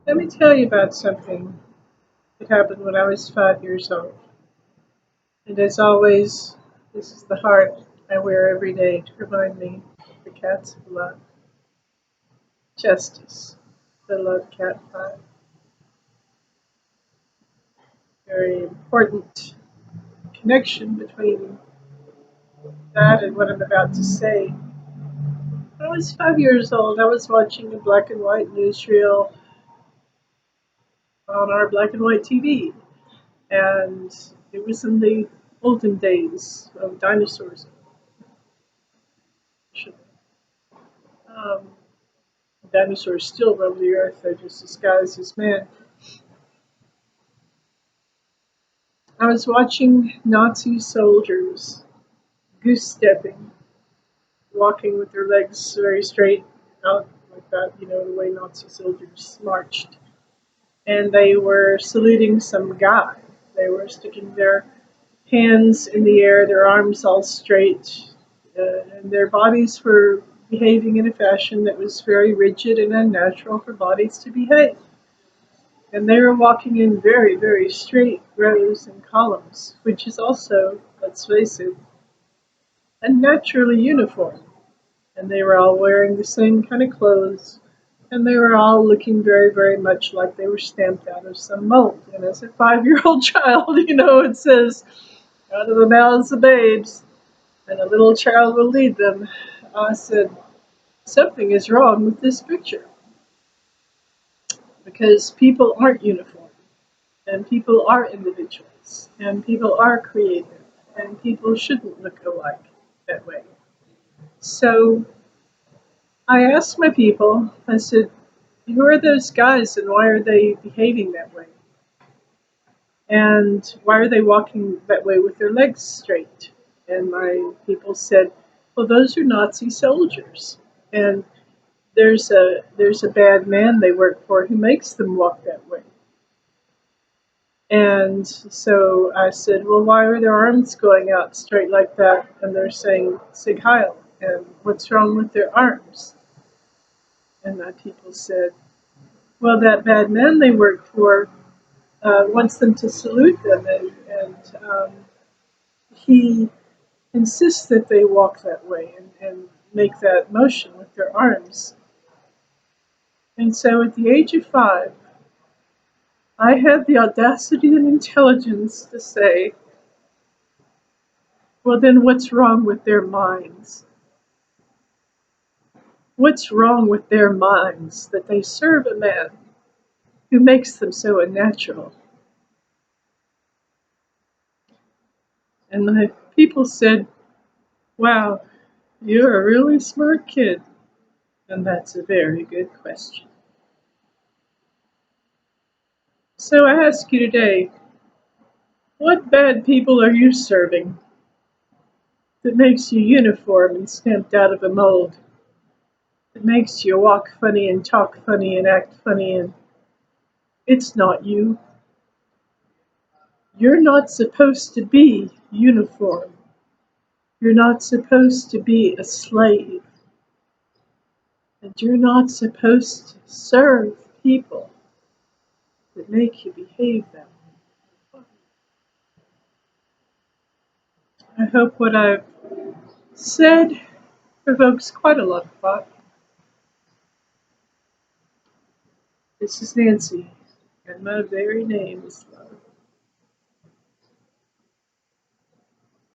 Let me tell you about something that happened when I was 5 years old. And as always, this is the heart I wear every day to remind me of the cat's blood. Justice, the love cat five. Very important connection between that and what I'm about to say. When I was 5 years old, I was watching a black and white newsreel on our black and white TV. And it was in the olden days of dinosaurs. Um, Dinosaurs still roam the earth, they're just disguised as man. I was watching Nazi soldiers goose stepping, walking with their legs very straight out like that, the way Nazi soldiers marched. And they were saluting some guy. They were sticking their hands in the air, their arms all straight, and their bodies were behaving in a fashion that was very rigid and unnatural for bodies to behave. And they were walking in very, very straight rows and columns, which is also, let's face it, unnaturally uniform. And they were all wearing the same kind of clothes, and they were all looking very, very much like they were stamped out of some mold. And as a 5-year-old child, it says, out of the mouths of babes, and a little child will lead them. I said, something is wrong with this picture, because people aren't uniform. And people are individuals, and people are creative, and people shouldn't look alike that way. So I asked my people, I said, who are those guys and why are they behaving that way? And why are they walking that way with their legs straight? And my people said, well, those are Nazi soldiers. And there's a bad man they work for who makes them walk that way. And so I said, well, why are their arms going out straight like that? And they're saying, Sig Heil. And what's wrong with their arms? And my people said, well, that bad man they work for wants them to salute them. And he insists that they walk that way and make that motion with their arms. And so at the age of 5, I had the audacity and intelligence to say, well, then what's wrong with their minds? What's wrong with their minds that they serve a man who makes them so unnatural? And the people said, wow, you're a really smart kid. And that's a very good question. So I ask you today, what bad people are you serving that makes you uniform and stamped out of a mold? That makes you walk funny and talk funny and act funny, and it's not you. You're not supposed to be uniform. You're not supposed to be a slave. And you're not supposed to serve people that make you behave that way. I hope what I've said provokes quite a lot of thought. This is Nancy, and my very name is